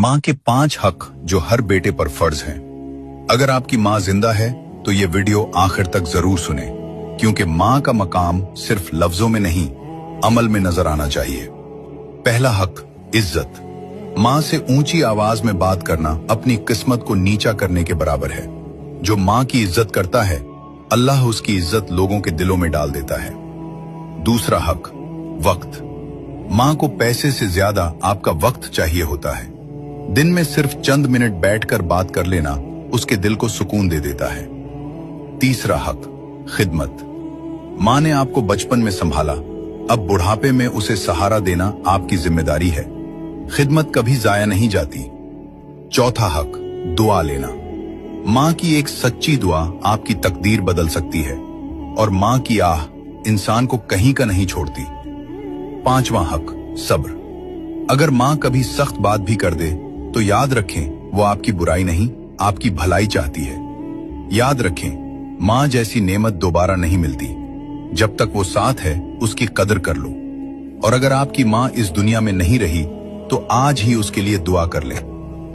माँ के 5 हक जो हर बेटे पर फर्ज हैं। अगर आपकी माँ जिंदा है तो ये वीडियो आखिर तक जरूर सुने, क्योंकि माँ का मकाम सिर्फ लफ्जों में नहीं, अमल में नजर आना चाहिए। पहला हक, इज्जत। माँ से ऊंची आवाज में बात करना अपनी किस्मत को नीचा करने के बराबर है। जो माँ की इज्जत करता है, अल्लाह उसकी इज्जत लोगों के दिलों में डाल देता है। दूसरा हक, वक्त। माँ को पैसे से ज्यादा आपका वक्त चाहिए होता है। दिन में सिर्फ चंद मिनट बैठकर बात कर लेना उसके दिल को सुकून दे देता है। तीसरा हक, खिदमत। माँ ने आपको बचपन में संभाला, अब बुढ़ापे में उसे सहारा देना आपकी जिम्मेदारी है। खिदमत कभी जाया नहीं जाती। चौथा हक, दुआ लेना। माँ की एक सच्ची दुआ आपकी तकदीर बदल सकती है, और माँ की आह इंसान को कहीं का नहीं छोड़ती। पांचवां हक, सब्र। अगर माँ कभी सख्त बात भी कर दे तो याद रखें वो आपकी बुराई नहीं, आपकी भलाई चाहती है। याद रखें, माँ जैसी नेमत दोबारा नहीं मिलती। जब तक वो साथ है उसकी कदर कर लो। और अगर आपकी माँ इस दुनिया में नहीं रही तो आज ही उसके लिए दुआ कर लें।